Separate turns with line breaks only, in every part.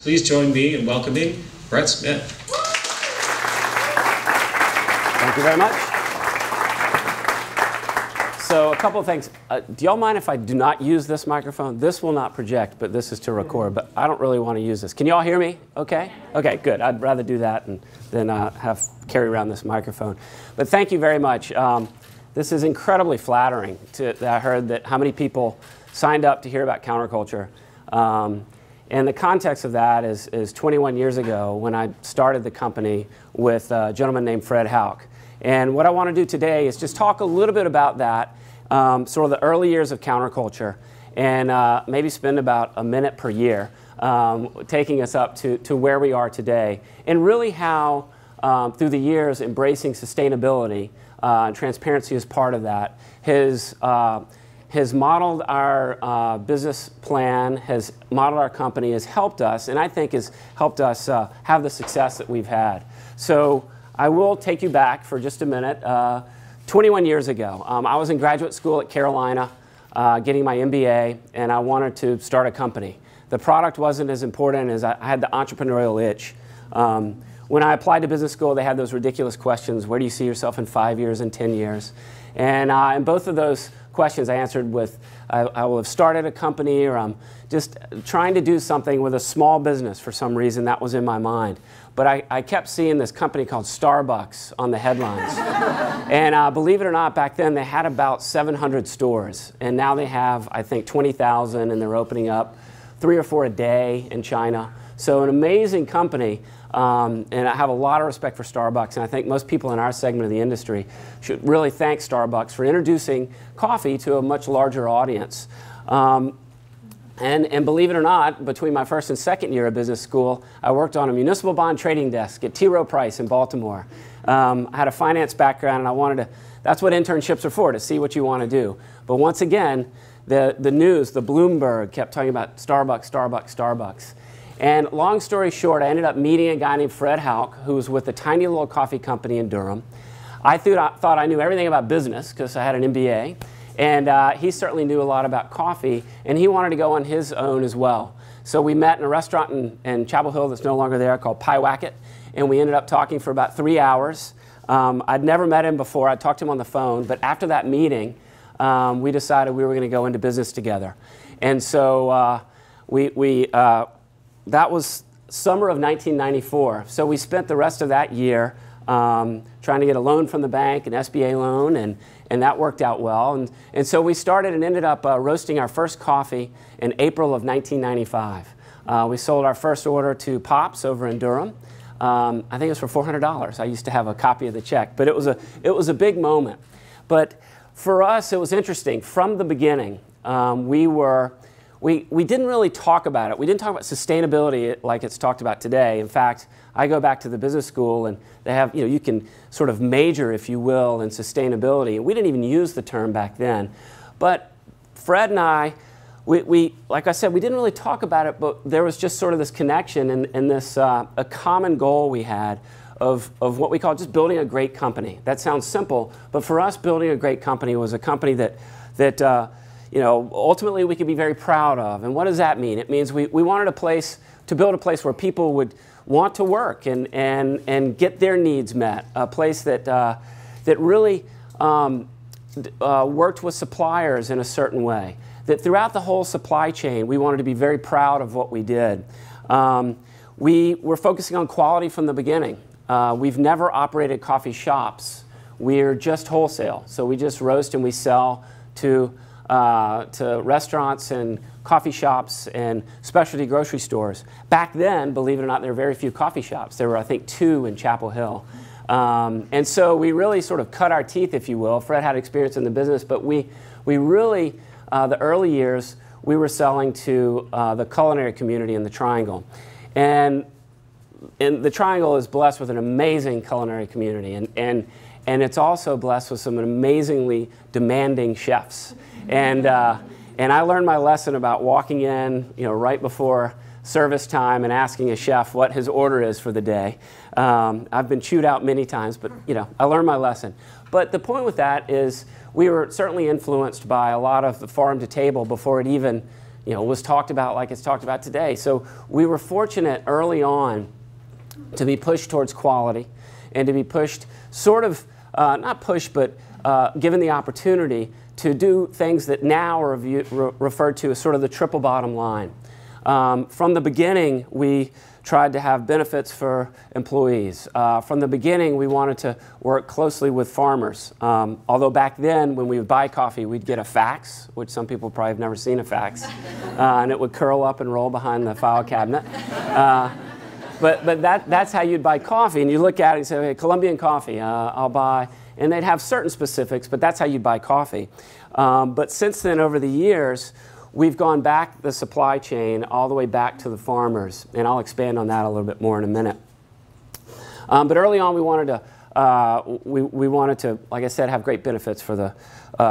Please join me in welcoming Brett Smith.
Thank you very much. So a couple of things. Do y'all mind if I do not use this microphone? This will not project, but this is to record. But I don't really want to use this. Can you all hear me? Okay? Okay, good. I'd rather do that than carry around this microphone. But thank you very much. This is incredibly flattering. I heard that how many people signed up to hear about counterculture. And the context of that is 21 years ago when I started the company with a gentleman named Fred Houck. And what I want to do today is just talk a little bit about that, sort of the early years of counterculture, and maybe spend about a minute per year taking us up to where we are today. And really how, through the years, embracing sustainability and transparency is part of that, has modeled our business plan, has modeled our company, has helped us, and I think has helped us have the success that we've had. So I will take you back for just a minute. 21 years ago, I was in graduate school at Carolina getting my MBA, and I wanted to start a company. The product wasn't as important as I had the entrepreneurial itch. When I applied to business school, they had those ridiculous questions: where do you see yourself in 5 years and 10 years? And in both of those questions I answered with, I will have started a company, or I'm just trying to do something with a small business for some reason. That was in my mind. But I kept seeing this company called Starbucks on the headlines. And believe it or not, back then they had about 700 stores. And now they have, I think, 20,000, and they're opening up 3 or 4 a day in China. So an amazing company. And I have a lot of respect for Starbucks, and I think most people in our segment of the industry should really thank Starbucks for introducing coffee to a much larger audience. And believe it or not, between my first and second year of business school, I worked on a municipal bond trading desk at T. Rowe Price in Baltimore. I had a finance background, and I wanted to, that's what internships are for, to see what you want to do. But once again, the news, the Bloomberg, kept talking about Starbucks, Starbucks, Starbucks. And long story short, I ended up meeting a guy named Fred Houck, who was with a tiny little coffee company in Durham. I thought I knew everything about business because I had an MBA. And he certainly knew a lot about coffee, and he wanted to go on his own as well. So we met in a restaurant in Chapel Hill that's no longer there called Pie Wacket, and we ended up talking for about 3 hours. I'd never met him before. I talked to him on the phone, but after that meeting, we decided we were going to go into business together. And so that was summer of 1994. So we spent the rest of that year trying to get a loan from the bank, an SBA loan, and that worked out well. And so we started and ended up roasting our first coffee in April of 1995. We sold our first order to Pops over in Durham. I think it was for $400. I used to have a copy of the check, but it was a big moment. But for us, it was interesting. From the beginning, we didn't really talk about it. We didn't talk about sustainability like it's talked about today. In fact, I go back to the business school, and they have, you can sort of major, if you will, in sustainability. We didn't even use the term back then. But Fred and I, like I said, we didn't really talk about it, but there was just sort of this connection and this a common goal we had of what we call just building a great company. That sounds simple, but for us, building a great company was a company that ultimately we could be very proud of. And what does that mean? It means we wanted to build a place where people would want to work and get their needs met, a place that really worked with suppliers in a certain way, that throughout the whole supply chain we wanted to be very proud of what we did. We were focusing on quality from the beginning. We've never operated coffee shops. We're just wholesale, so we just roast and we sell to restaurants and coffee shops and specialty grocery stores. Back then, believe it or not, there were very few coffee shops. There were, I think, 2 in Chapel Hill. And so we really sort of cut our teeth, if you will. Fred had experience in the business, but we really, the early years, we were selling to the culinary community in the Triangle. And the Triangle is blessed with an amazing culinary community, and it's also blessed with some amazingly demanding chefs. And I learned my lesson about walking in, right before service time and asking a chef what his order is for the day. I've been chewed out many times, but I learned my lesson. But the point with that is we were certainly influenced by a lot of the farm to table before it even was talked about like it's talked about today. So we were fortunate early on to be pushed towards quality and to be pushed sort of, not pushed, but given the opportunity to do things that now are referred to as sort of the triple bottom line. From the beginning, we tried to have benefits for employees. From the beginning, we wanted to work closely with farmers. Although back then, when we would buy coffee, we'd get a fax, which some people probably have never seen a fax, and it would curl up and roll behind the file cabinet. But that's how you'd buy coffee, and you look at it and say, okay, Colombian coffee, I'll buy, and they'd have certain specifics, but that's how you'd buy coffee. But since then, over the years, we've gone back the supply chain all the way back to the farmers, and I'll expand on that a little bit more in a minute. But early on, we wanted to, like I said, have great benefits for the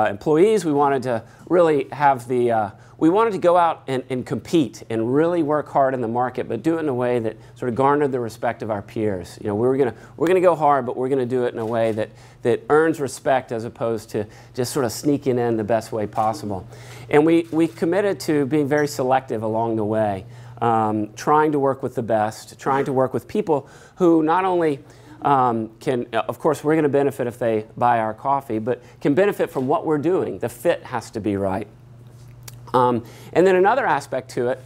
employees. We wanted to really have we wanted to go out and compete and really work hard in the market, but do it in a way that sort of garnered the respect of our peers. We're gonna go hard, but we're gonna do it in a way that earns respect as opposed to just sort of sneaking in the best way possible. And we committed to being very selective along the way, trying to work with the best, trying to work with people who not only of course, we're going to benefit if they buy our coffee, but can benefit from what we're doing. The fit has to be right. And then another aspect to it,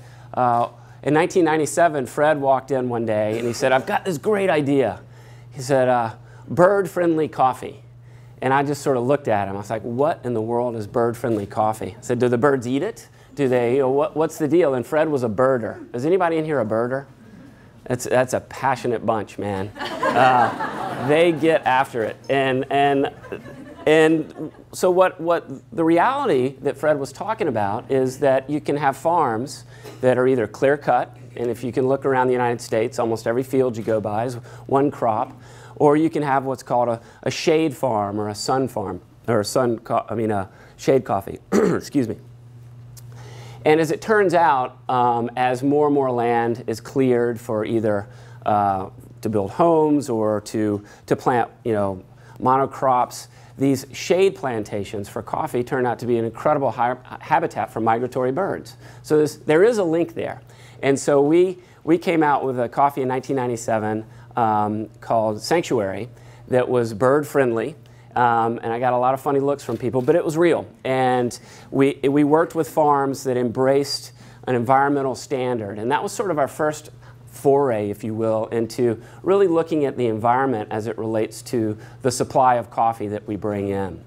in 1997, Fred walked in one day and he said, I've got this great idea. He said, bird-friendly coffee. And I just sort of looked at him. I was like, what in the world is bird-friendly coffee? I said, do the birds eat it? Do they, what's the deal? And Fred was a birder. Is anybody in here a birder? That's a passionate bunch, man. They get after it. And so what the reality that Fred was talking about is that you can have farms that are either clear-cut, and if you can look around the United States, almost every field you go by is one crop, or you can have what's called a shade farm or a sun farm, or a shade coffee, excuse me. And as it turns out, as more and more land is cleared for either to build homes or to plant, monocrops, these shade plantations for coffee turn out to be an incredible habitat for migratory birds. So there is a link there. And so we came out with a coffee in 1997 called Sanctuary that was bird-friendly. And I got a lot of funny looks from people, but it was real. And we worked with farms that embraced an environmental standard. And that was sort of our first foray, if you will, into really looking at the environment as it relates to the supply of coffee that we bring in.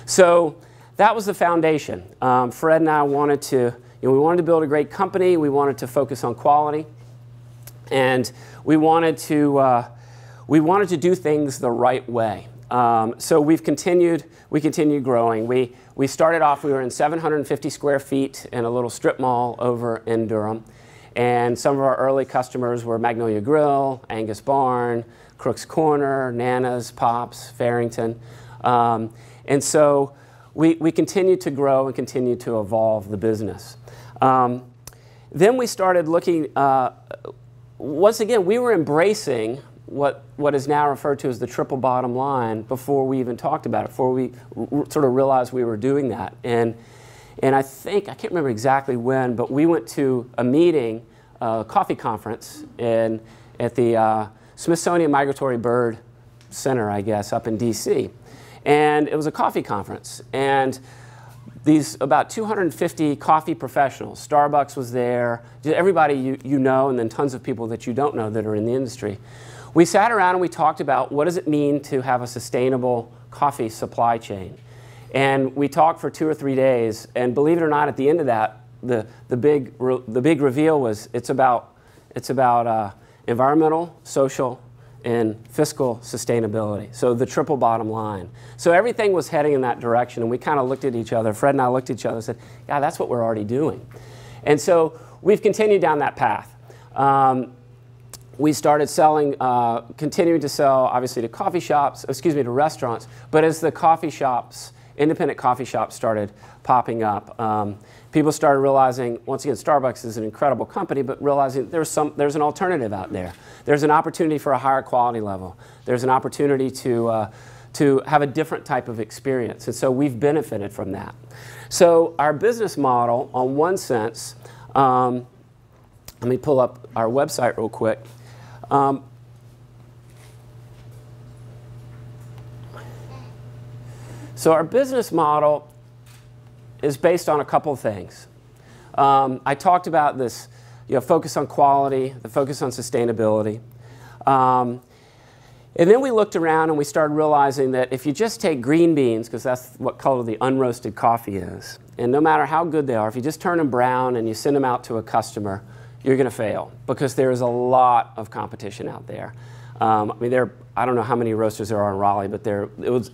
So that was the foundation. Fred and I wanted to, we wanted to build a great company. We wanted to focus on quality. And we wanted to do things the right way. So we continued growing. We started off, we were in 750 square feet in a little strip mall over in Durham. And some of our early customers were Magnolia Grill, Angus Barn, Crook's Corner, Nana's, Pops, Farrington. And so we continued to grow and continued to evolve the business. Then we started looking, once again, we were embracing what is now referred to as the triple bottom line before we even talked about it, before we sort of realized we were doing that. And I can't remember exactly when, but we went to a meeting, a coffee conference at the Smithsonian Migratory Bird Center, I guess, up in DC. And it was a coffee conference. And these about 250 coffee professionals, Starbucks was there, everybody you know, and then tons of people that you don't know that are in the industry. We sat around and we talked about what does it mean to have a sustainable coffee supply chain. And we talked for 2 or 3 days, and believe it or not, at the end of that, the big reveal was it's about environmental, social, and fiscal sustainability. So the triple bottom line. So everything was heading in that direction, and we kind of looked at each other. Fred and I looked at each other and said, yeah, that's what we're already doing. And so we've continued down that path. We started selling, continuing to sell, obviously, to coffee shops, to restaurants. But as the coffee shops, independent coffee shops started popping up, people started realizing, once again, Starbucks is an incredible company, but realizing there's an alternative out there. There's an opportunity for a higher quality level. There's an opportunity to to have a different type of experience. And so we've benefited from that. So our business model, on one sense, let me pull up our website real quick. So our business model is based on a couple of things. I talked about this, focus on quality, the focus on sustainability. And then we looked around and we started realizing that if you just take green beans, because that's what color the unroasted coffee is, and no matter how good they are, if you just turn them brown and you send them out to a customer, you're going to fail because there is a lot of competition out there. I mean, I don't know how many roasters there are in Raleigh, but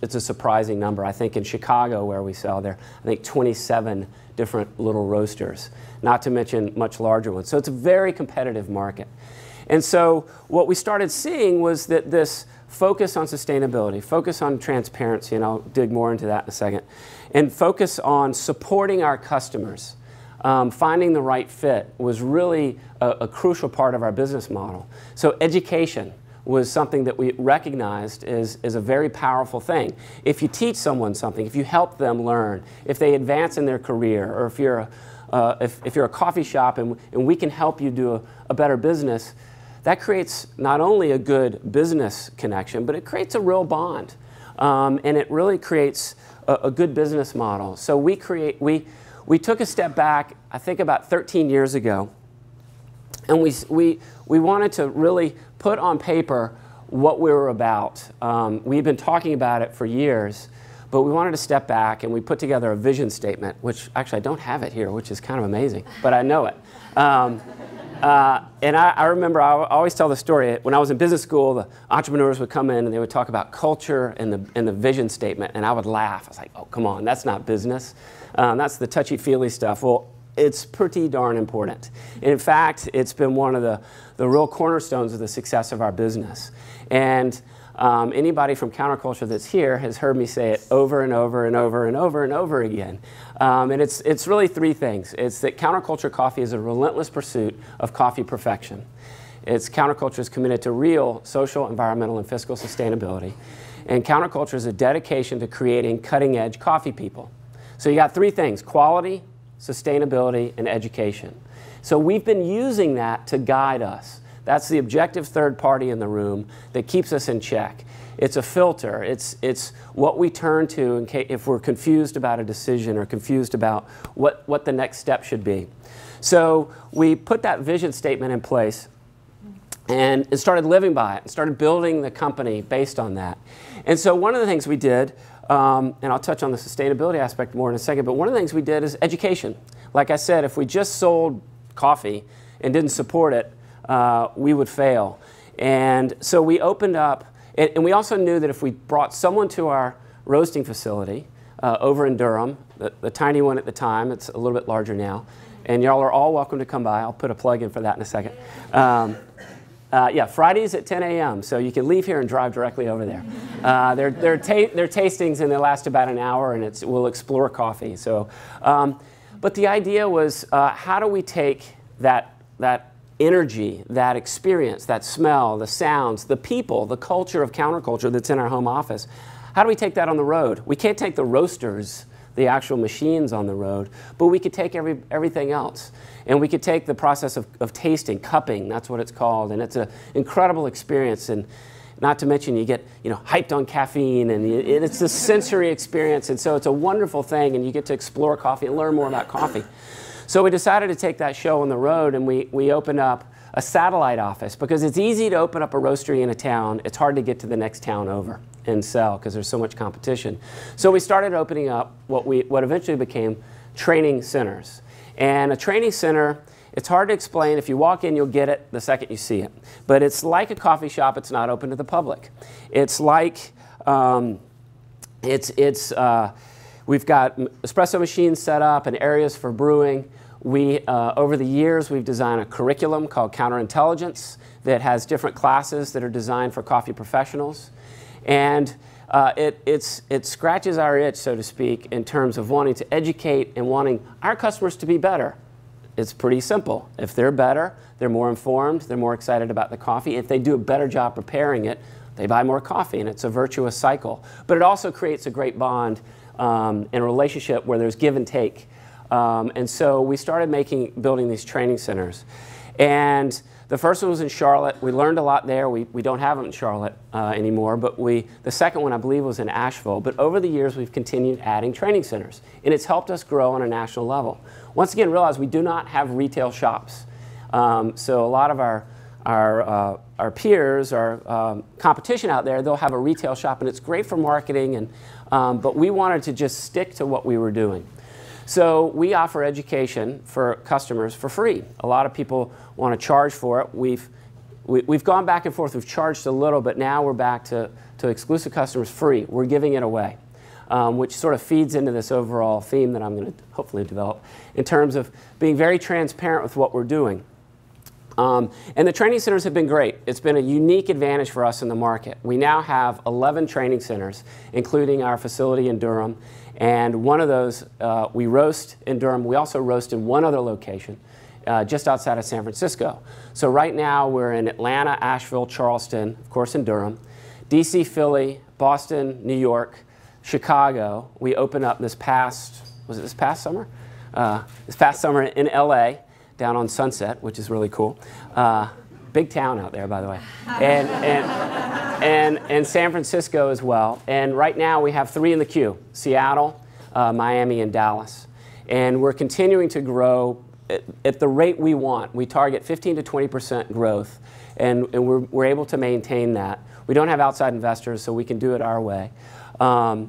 it's a surprising number. I think in Chicago, where we sell, there I think 27 different little roasters, not to mention much larger ones. So it's a very competitive market. And so what we started seeing was that this focus on sustainability, focus on transparency, and I'll dig more into that in a second, and focus on supporting our customers, finding the right fit was really a crucial part of our business model. So education was something that we recognized is a very powerful thing. If you teach someone something, if you help them learn, if they advance in their career, or if you're a coffee shop and we can help you do a better business, that creates not only a good business connection, but it creates a real bond. And it really creates a good business model. So we took a step back, I think about 13 years ago, and we wanted to really put on paper what we were about. We've been talking about it for years, but we wanted to step back and we put together a vision statement, which actually I don't have it here, which is kind of amazing, but I know it. And I remember, I always tell the story, when I was in business school, the entrepreneurs would come in and they would talk about culture and the vision statement, and I would laugh. I was like, oh, come on, that's not business. That's the touchy-feely stuff. Well, it's pretty darn important. In fact, it's been one of the real cornerstones of the success of our business. And anybody from counterculture that's here has heard me say it over and over and over and over and over again. And it's really three things. It's that counterculture coffee is a relentless pursuit of coffee perfection. Counterculture is committed to real social, environmental, and fiscal sustainability. And counterculture is a dedication to creating cutting-edge coffee people. So you got three things: quality, sustainability, and education. So we've been using that to guide us. That's the objective third party in the room that keeps us in check. It's a filter. It's what we turn to if we're confused about a decision or confused about what the next step should be. So we put that vision statement in place and started living by it and started building the company based on that. And so one of the things we did, and I'll touch on the sustainability aspect more in a second, but one of the things we did is education. Like I said, if we just sold coffee and didn't support it, we would fail. And so we opened up, and we also knew that if we brought someone to our roasting facility over in Durham, the tiny one at the time, it's a little bit larger now, and y'all are all welcome to come by. I'll put a plug in for that in a second. Yeah, Fridays at 10 a.m., so you can leave here and drive directly over there. They're tastings, and they last about an hour, and we'll explore coffee. So, but the idea was, how do we take that energy, that experience, that smell, the sounds, the people, the culture of counterculture that's in our home office, how do we take that on the road? We can't take the roasters, the actual machines on the road, but we could take everything else. And we could take the process of tasting, cupping, that's what it's called, and it's an incredible experience. And not to mention you get hyped on caffeine, and it's a sensory experience, and so it's a wonderful thing, and you get to explore coffee and learn more about coffee. So we decided to take that show on the road, and we opened up a satellite office, because it's easy to open up a roastery in a town. It's hard to get to the next town over and sell because there's so much competition. So we started opening up what eventually became training centers. And a training center, it's hard to explain. If you walk in, you'll get it the second you see it. But it's like a coffee shop. It's not open to the public. It's like we've got espresso machines set up and areas for brewing. Over the years, we've designed a curriculum called Counterintelligence that has different classes that are designed for coffee professionals. And it scratches our itch, so to speak, in terms of wanting to educate and wanting our customers to be better. It's pretty simple. If they're better, they're more informed, they're more excited about the coffee. If they do a better job preparing it, they buy more coffee, and it's a virtuous cycle. But it also creates a great bond and a relationship where there's give and take. And so we started building these training centers. And the first one was in Charlotte. We learned a lot there. We don't have them in Charlotte anymore, but the second one, I believe, was in Asheville. But over the years, we've continued adding training centers, and it's helped us grow on a national level. Once again, realize we do not have retail shops. So a lot of our peers, our competition out there, they'll have a retail shop, and it's great for marketing, but we wanted to just stick to what we were doing. So we offer education for customers for free. A lot of people want to charge for it. We've gone back and forth. We've charged a little, but now we're back to exclusive customers free. We're giving it away, which sort of feeds into this overall theme that I'm going to hopefully develop in terms of being very transparent with what we're doing. And the training centers have been great. It's been a unique advantage for us in the market. We now have 11 training centers, including our facility in Durham. And one of those, we roast in Durham. We also roast in one other location, just outside of San Francisco. So right now we're in Atlanta, Asheville, Charleston, of course in Durham, DC, Philly, Boston, New York, Chicago. We opened up this past summer? This past summer in LA, down on Sunset, which is really cool. Big town out there, by the way. And San Francisco as well. And right now we have 3 in the queue: Seattle, Miami, and Dallas. And we're continuing to grow at the rate we want. We target 15 to 20% growth, and we're able to maintain that. We don't have outside investors, so we can do it our way. And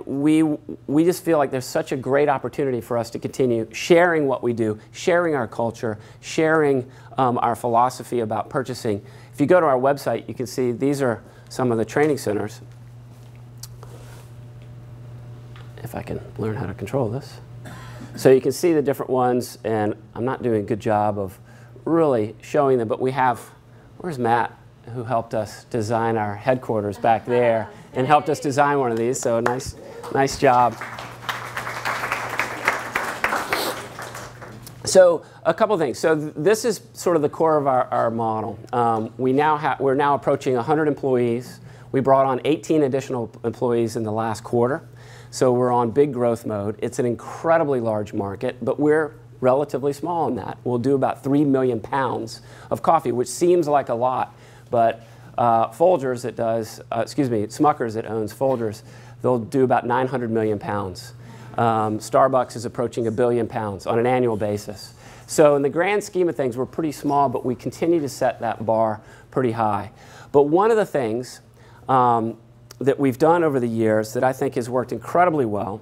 we just feel like there's such a great opportunity for us to continue sharing what we do, sharing our culture, sharing our philosophy about purchasing. If you go to our website, you can see these are some of the training centers. If I can learn how to control this. So you can see the different ones, and I'm not doing a good job of really showing them, but we have, where's Matt, who helped us design our headquarters back there and helped us design one of these, so nice job. So a couple things. So this is sort of the core of our model. We're now approaching 100 employees. We brought on 18 additional employees in the last quarter. So we're on big growth mode. It's an incredibly large market, but we're relatively small in that. We'll do about 3 million pounds of coffee, which seems like a lot, but Folgers that does, Smuckers that owns Folgers, they'll do about 900 million pounds. Starbucks is approaching 1 billion pounds on an annual basis. So in the grand scheme of things, we're pretty small, but we continue to set that bar pretty high. But one of the things that we've done over the years that I think has worked incredibly well,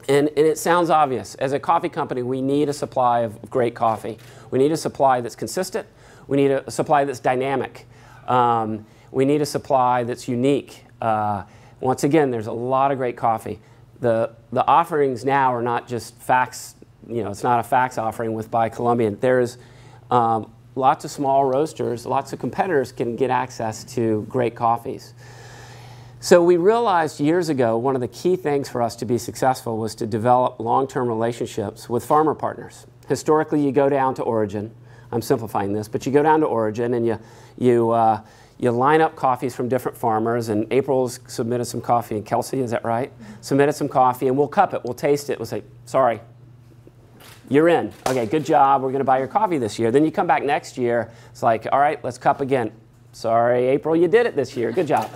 and it sounds obvious, as a coffee company, we need a supply of great coffee. We need a supply that's consistent. We need a supply that's dynamic. We need a supply that's unique. Once again, there's a lot of great coffee. The offerings now are not just facts, it's not a fax offering with Buy Colombian. There's lots of small roasters, lots of competitors can get access to great coffees. So we realized years ago one of the key things for us to be successful was to develop long-term relationships with farmer partners. Historically, you go down to origin. I'm simplifying this, but you go down to origin and you line up coffees from different farmers, and April's submitted some coffee, and Kelsey, is that right? Submitted some coffee, and we'll cup it, we'll taste it, we'll say, sorry, you're in. Okay, good job, we're gonna buy your coffee this year. Then you come back next year, it's like, all right, let's cup again. Sorry, April, you did it this year, good job.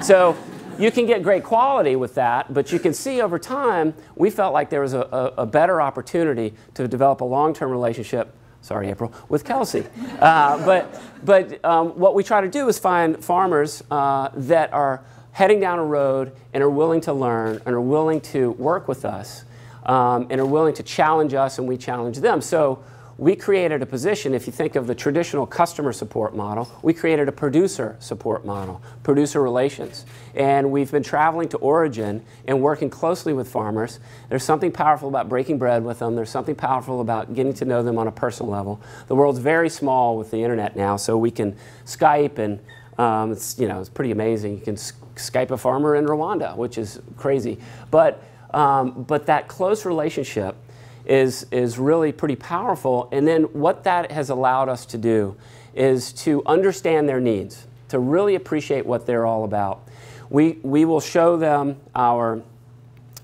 So you can get great quality with that, but you can see over time, we felt like there was a better opportunity to develop a long-term relationship, sorry, April, with Kelsey. But what we try to do is find farmers that are heading down a road and are willing to learn and are willing to work with us and are willing to challenge us and we challenge them. So we created a position, if you think of the traditional customer support model, we created a producer support model, producer relations. And we've been traveling to origin and working closely with farmers. There's something powerful about breaking bread with them. There's something powerful about getting to know them on a personal level. The world's very small with the internet now, so we can Skype, and it's pretty amazing. You can Skype a farmer in Rwanda, which is crazy. But that close relationship is really pretty powerful. And then what that has allowed us to do is to understand their needs, to really appreciate what they're all about. We will show them our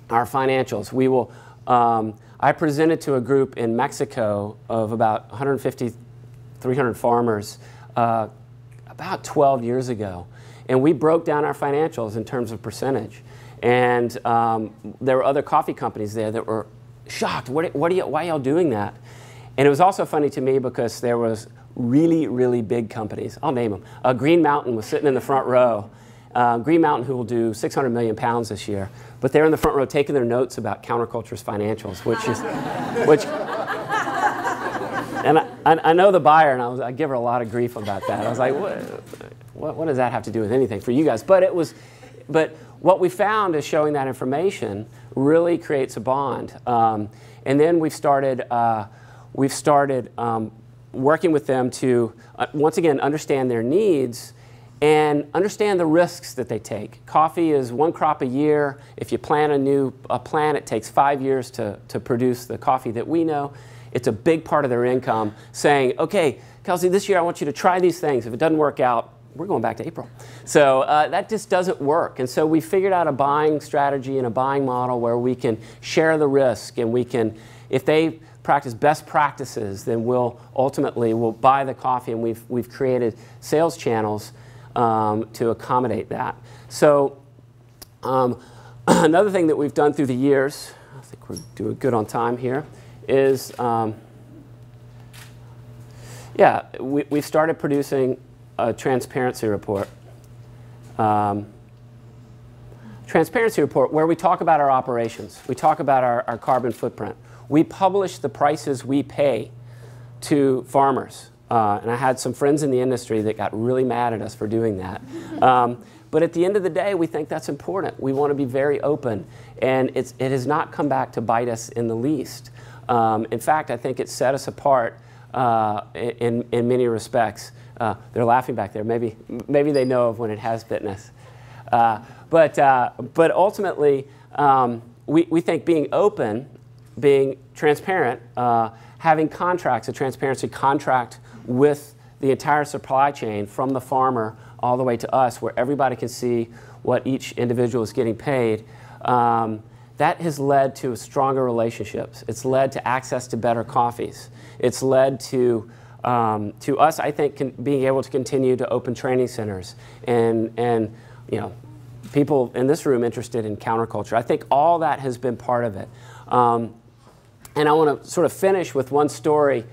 financials. We will, I presented to a group in Mexico of about 150, 300 farmers about 12 years ago. And we broke down our financials in terms of percentage. And there were other coffee companies there that were shocked. Why are y'all doing that? And it was also funny to me because there was really, really big companies. I'll name them. Green Mountain was sitting in the front row. Green Mountain, who will do 600 million pounds this year. But they're in the front row taking their notes about Counterculture's financials, and I know the buyer, and I give her a lot of grief about that. I was like, what does that have to do with anything for you guys? But what we found is showing that information really creates a bond. And then we've started working with them to, once again, understand their needs and understand the risks that they take. Coffee is one crop a year. If you plant a plant, it takes 5 years to produce the coffee that we know. It's a big part of their income, saying, okay, Kelsey, this year I want you to try these things. If it doesn't work out, we're going back to April. So that just doesn't work. And so we figured out a buying strategy and a buying model where we can share the risk, and we can, if they practice best practices, then we'll buy the coffee, and we've created sales channels to accommodate that. So another thing that we've done through the years, I think we're doing good on time here, is we've started producing a transparency report. Transparency report where we talk about our operations. We talk about our carbon footprint. We publish the prices we pay to farmers. And I had some friends in the industry that got really mad at us for doing that. But at the end of the day, we think that's important. We want to be very open. And it has not come back to bite us in the least. In fact, I think it's set us apart in many respects. They're laughing back there. Maybe they know of when it has bitten us. But ultimately, we think being open, being transparent, having contracts, a transparency contract with the entire supply chain from the farmer all the way to us, where everybody can see what each individual is getting paid, that has led to stronger relationships. It's led to access to better coffees. It's led to us, I think, being able to continue to open training centers and people in this room interested in counterculture. I think all that has been part of it. And I want to sort of finish with one story.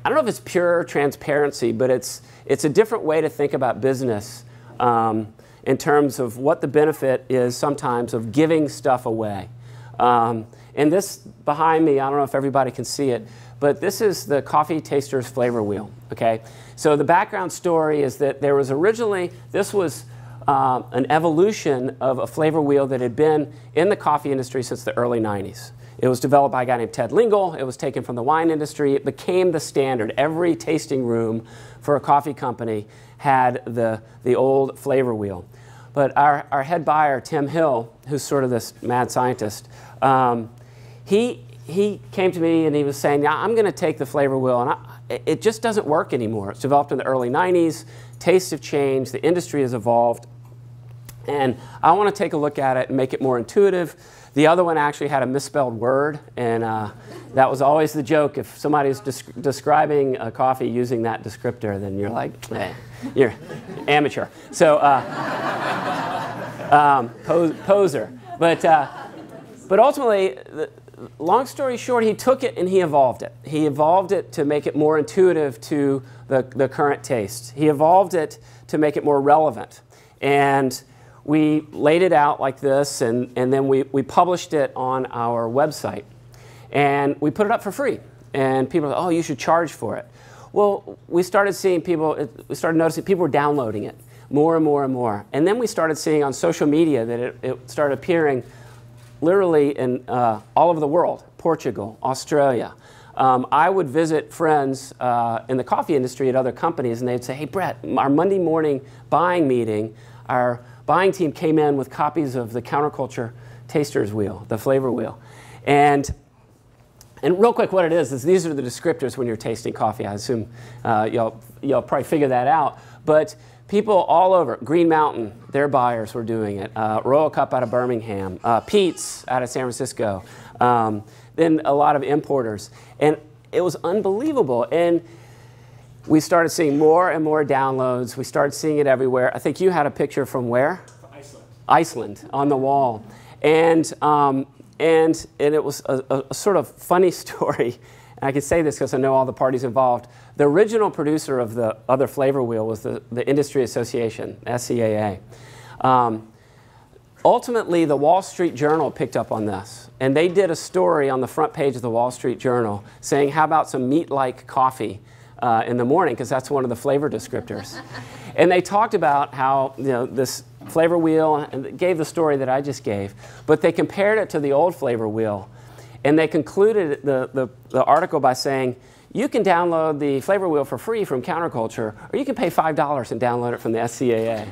I don't know if it's pure transparency, but it's a different way to think about business in terms of what the benefit is sometimes of giving stuff away. And this behind me, I don't know if everybody can see it, but this is the Coffee Taster's Flavor Wheel. Okay, so the background story is that there was originally, this was an evolution of a flavor wheel that had been in the coffee industry since the early 90s. It was developed by a guy named Ted Lingle. It was taken from the wine industry. It became the standard. Every tasting room for a coffee company had the old flavor wheel. But our head buyer, Tim Hill, who's sort of this mad scientist, he came to me and he was saying, yeah, I'm going to take the flavor wheel, and it just doesn't work anymore. It's developed in the early 90s. Tastes have changed. The industry has evolved. And I want to take a look at it and make it more intuitive. The other one actually had a misspelled word, and that was always the joke. If somebody's describing a coffee using that descriptor, then you're like, you're amateur. So, poser. But ultimately, long story short, he took it and he evolved it. He evolved it to make it more intuitive to the current taste. He evolved it to make it more relevant. And we laid it out like this, and then we published it on our website. And we put it up for free. And people were, oh, you should charge for it. Well, we started seeing people, we started noticing people were downloading it more and more and more. And then we started seeing on social media that it started appearing literally in all over the world, Portugal, Australia. I would visit friends in the coffee industry at other companies, and they'd say, hey, Brett, our Monday morning buying meeting, our buying team came in with copies of the Counterculture Taster's Wheel, the flavor wheel. And real quick, what it is these are the descriptors when you're tasting coffee. I assume y'all probably figure that out. But people all over. Green Mountain, their buyers were doing it. Royal Cup out of Birmingham. Pete's out of San Francisco. Then a lot of importers. And it was unbelievable. And we started seeing more and more downloads. We started seeing it everywhere. I think you had a picture from where?
Iceland.
Iceland, on the wall. And it was a sort of funny story. And I can say this because I know all the parties involved. The original producer of the other flavor wheel was the Industry Association, SCAA. Ultimately, the Wall Street Journal picked up on this. And they did a story on the front page of the Wall Street Journal saying, how about some meat-like coffee in the morning, because that's one of the flavor descriptors. And they talked about how this flavor wheel, and gave the story that I just gave, but they compared it to the old flavor wheel. And they concluded the article by saying, you can download the flavor wheel for free from Counterculture, or you can pay $5 and download it from the SCAA.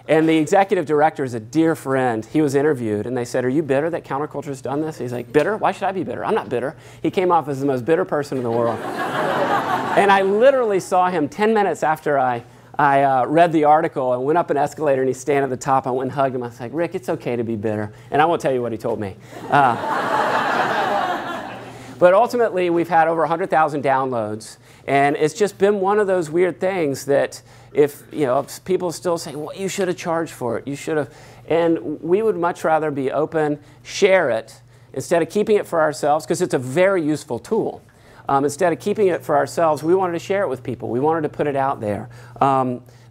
And the executive director is a dear friend. He was interviewed, and they said, are you bitter that Counterculture's done this? He's like, bitter? Why should I be bitter? I'm not bitter. He came off as the most bitter person in the world. And I literally saw him 10 minutes after I read the article and went up an escalator, and he's standing at the top. I went and hugged him. I was like, Rick, it's okay to be bitter. And I won't tell you what he told me. But ultimately, we've had over 100,000 downloads. And it's just been one of those weird things that if people still say, well, you should have charged for it. You should have. And we would much rather be open, share it, instead of keeping it for ourselves, because it's a very useful tool. Instead of keeping it for ourselves, we wanted to share it with people. We wanted to put it out there.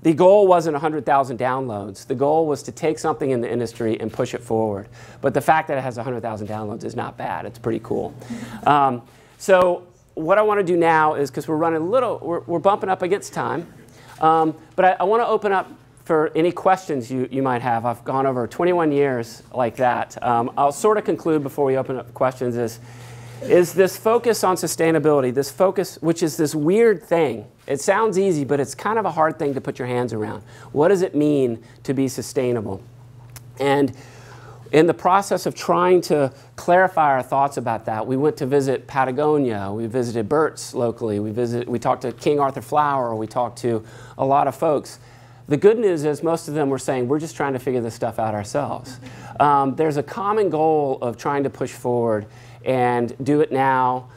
The goal wasn't 100,000 downloads. The goal was to take something in the industry and push it forward. But the fact that it has 100,000 downloads is not bad. It's pretty cool. So what I want to do now is, because we're running a little, we're bumping up against time. But I want to open up for any questions you might have. I've gone over 21 years like that. I'll sort of conclude before we open up questions is this focus on sustainability, this focus, which is this weird thing. It sounds easy, but it's kind of a hard thing to put your hands around. What does it mean to be sustainable? And in the process of trying to clarify our thoughts about that, we went to visit Patagonia, we visited Burt's locally, we talked to King Arthur Flour, we talked to a lot of folks. The good news is most of them were saying, we're just trying to figure this stuff out ourselves. There's a common goal of trying to push forward and do it now,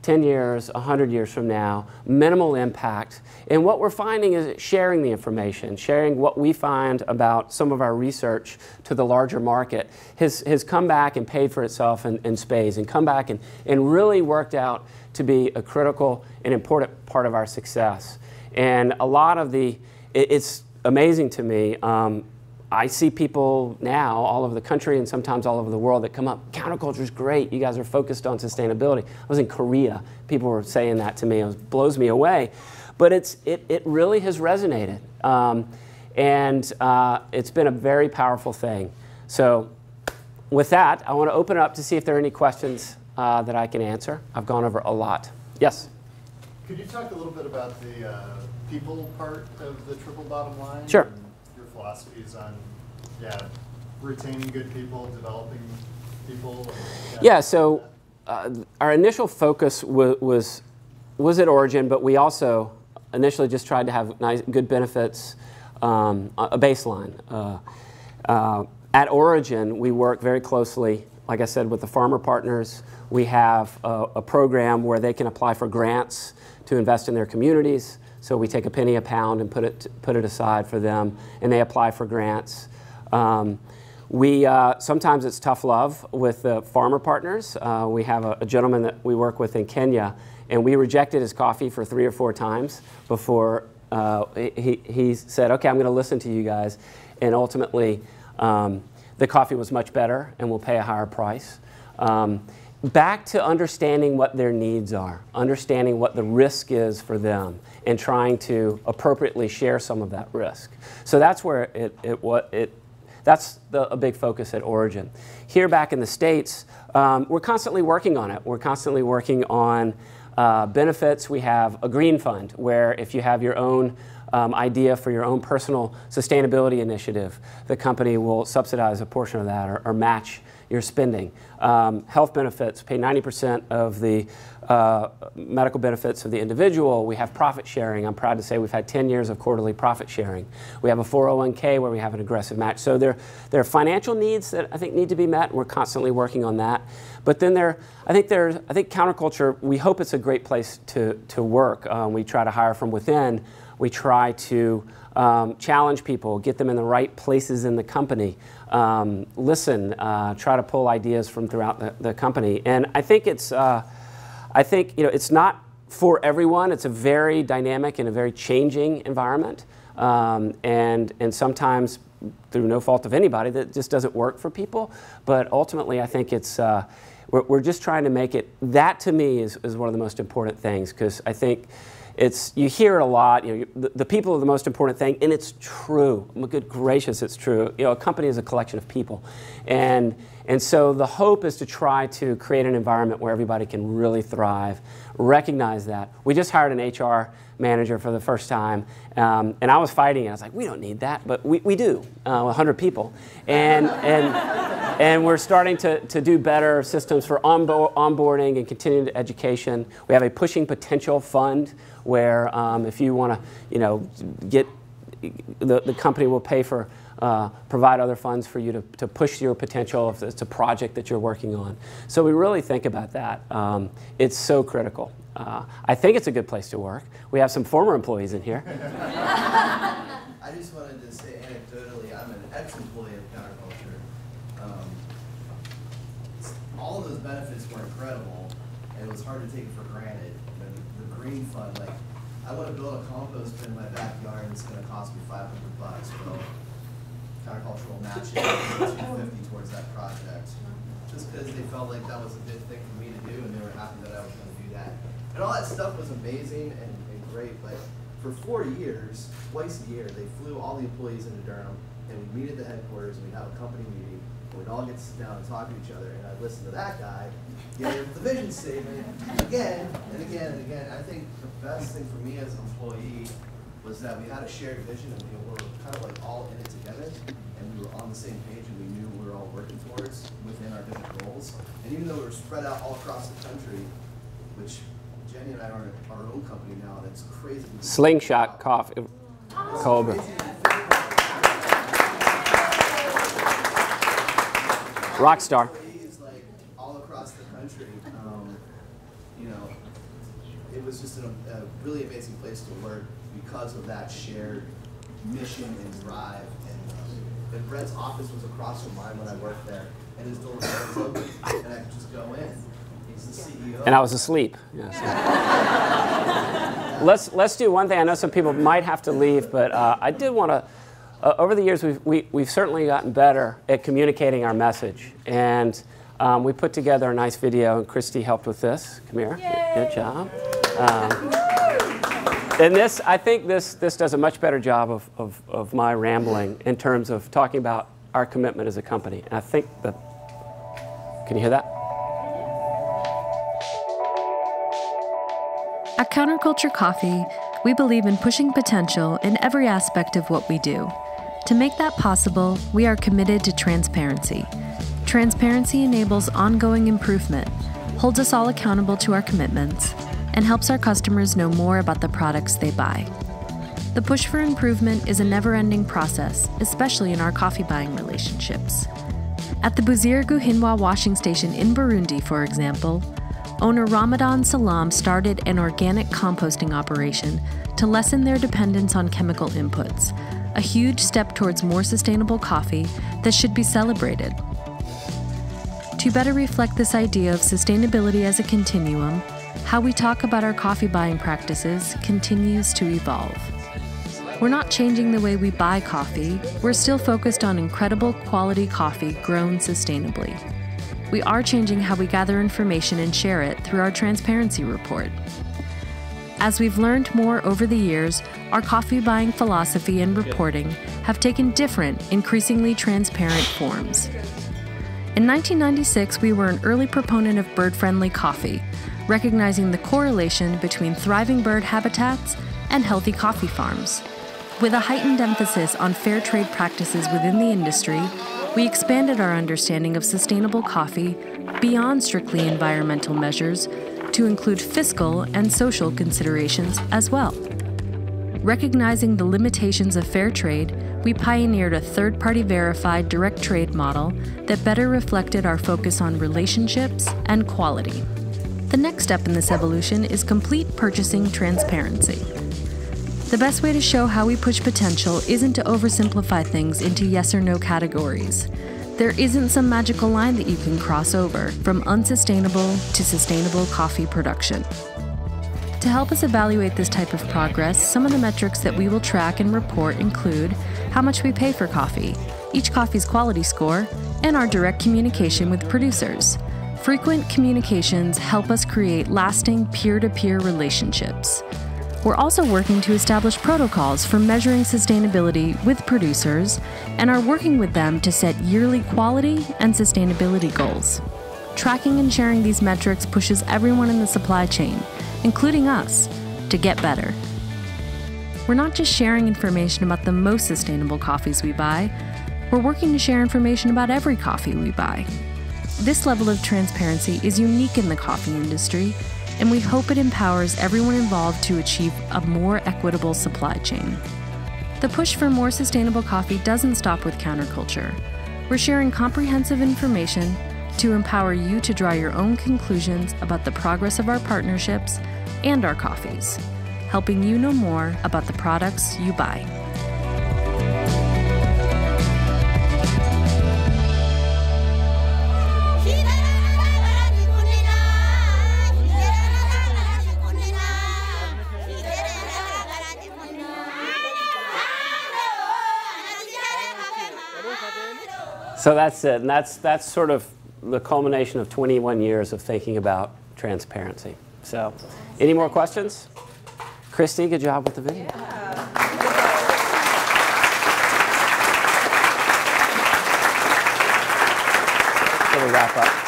10 years, 100 years from now, minimal impact. And what we're finding is sharing the information, sharing what we find about some of our research to the larger market has come back and paid for itself in spades, and come back and really worked out to be a critical and important part of our success. And a lot of it's amazing to me. I see people now all over the country and sometimes all over the world that come up, counterculture is great, you guys are focused on sustainability. I was in Korea, people were saying that to me, it blows me away. But it really has resonated. It's been a very powerful thing. So with that, I want to open it up to see if there are any questions that I can answer. I've gone over a lot. Yes?
Could you talk a little bit about the people part of the triple bottom line?
Sure.
Your philosophies on, retaining good people, developing people.
Yeah, so our initial focus was at Origin, but we also initially just tried to have good benefits, a baseline. At Origin, we work very closely, like I said, with the farmer partners. We have a program where they can apply for grants to invest in their communities. So we take a penny a pound and put it aside for them, and they apply for grants. Sometimes it's tough love with the farmer partners. We have a gentleman that we work with in Kenya, and we rejected his coffee for 3 or 4 times before he said, okay, I'm going to listen to you guys. And ultimately, the coffee was much better, and we'll pay a higher price. Back to understanding what their needs are, understanding what the risk is for them, and trying to appropriately share some of that risk. So that's where that's a big focus at Origin. Here back in the States, we're constantly working on it. We're constantly working on benefits. We have a green fund where if you have your own idea for your own personal sustainability initiative, the company will subsidize a portion of that or match you're spending. Health benefits, pay 90% of the medical benefits of the individual. We have profit sharing. I'm proud to say we've had 10 years of quarterly profit sharing. We have a 401k where we have an aggressive match. So there are financial needs that I think need to be met, and we're constantly working on that. But then I think counterculture, we hope it's a great place to work. We try to hire from within. We try to challenge people, get them in the right places in the company, listen, try to pull ideas from throughout the company. And I think it's not for everyone. It's a very dynamic and a very changing environment. And sometimes through no fault of anybody, that just doesn't work for people. But ultimately, I think it's, we're just trying to make it, that to me is one of the most important things, because I think you hear it a lot, the people are the most important thing, and it's true. Good gracious, it's true. A company is a collection of people. And so the hope is to try to create an environment where everybody can really thrive, recognize that. We just hired an HR manager for the first time, and I was fighting it. I was like, we don't need that, but we do, 100 people. And we're starting to do better systems for onboarding and continuing education. We have a Pushing Potential fund where if you want to, get, the company will pay for, provide other funds for you to push your potential if it's a project that you're working on. So we really think about that. It's so critical. I think it's a good place to work. We have some former employees in here.
I just wanted to say anecdotally, I'm an ex-employee of Counterculture. All of those benefits were incredible, and it was hard to take it for granted. The green fund, like, I want to build a compost bin in my backyard, and it's going to cost me $500. Well, Counterculture will match it $250 towards that project, just because they felt like that was a good thing for me to do, and they were happy that I was going to do that. And all that stuff was amazing and great, but for 4 years, twice a year, they flew all the employees into Durham, and we'd meet at the headquarters, and we'd have a company meeting, and we'd all get to sit down and talk to each other, and I'd listen to that guy give the vision statement again and again and again. I think the best thing for me as an employee was that we had a shared vision, and we were kind of like all in it together, and we were on the same page, and we knew we were all working towards within our different goals. And even though we were spread out all across the country, which Jenny and I are our own company now, and it's crazy.
Slingshot Coffee, Cobra. Rockstar.
Like all across the country, it was just a really amazing place to work because of that shared mission and drive. And Brett's office was across from mine when I worked there, and his door was open, and I could just go in. He's the CEO.
And I was asleep. Yeah, so. Let's do one thing. I know some people might have to leave, but I did want to. Over the years, we've certainly gotten better at communicating our message, and we put together a nice video, and Christy helped with this. Come here. Good job. And I think this does a much better job of my rambling in terms of talking about our commitment as a company. And I think that, can you hear that?
At Counterculture Coffee, we believe in pushing potential in every aspect of what we do. To make that possible, we are committed to transparency. Transparency enables ongoing improvement, holds us all accountable to our commitments, and helps our customers know more about the products they buy. The push for improvement is a never-ending process, especially in our coffee buying relationships. At the Buzirgu Hinwa washing station in Burundi, for example, owner Ramadan Salam started an organic composting operation to lessen their dependence on chemical inputs, a huge step towards more sustainable coffee that should be celebrated. To better reflect this idea of sustainability as a continuum, how we talk about our coffee buying practices continues to evolve. We're not changing the way we buy coffee, we're still focused on incredible quality coffee grown sustainably. We are changing how we gather information and share it through our transparency report. As we've learned more over the years, our coffee buying philosophy and reporting have taken different, increasingly transparent forms. In 1996, we were an early proponent of bird-friendly coffee, recognizing the correlation between thriving bird habitats and healthy coffee farms. With a heightened emphasis on fair trade practices within the industry, we expanded our understanding of sustainable coffee beyond strictly environmental measures to include fiscal and social considerations as well. Recognizing the limitations of fair trade, we pioneered a third-party verified direct trade model that better reflected our focus on relationships and quality. The next step in this evolution is complete purchasing transparency. The best way to show how we push potential isn't to oversimplify things into yes or no categories. There isn't some magical line that you can cross over from unsustainable to sustainable coffee production. To help us evaluate this type of progress, some of the metrics that we will track and report include how much we pay for coffee, each coffee's quality score, and our direct communication with producers. Frequent communications help us create lasting peer-to-peer relationships. We're also working to establish protocols for measuring sustainability with producers and are working with them to set yearly quality and sustainability goals. Tracking and sharing these metrics pushes everyone in the supply chain, including us, to get better. We're not just sharing information about the most sustainable coffees we buy, we're working to share information about every coffee we buy. This level of transparency is unique in the coffee industry, and we hope it empowers everyone involved to achieve a more equitable supply chain. The push for more sustainable coffee doesn't stop with counterculture. We're sharing comprehensive information to empower you to draw your own conclusions about the progress of our partnerships and our coffees, helping you know more about the products you buy.
So that's it, and that's sort of the culmination of 21 years of thinking about transparency. So, any more questions? Christy, good job with the video. We'll wrap up.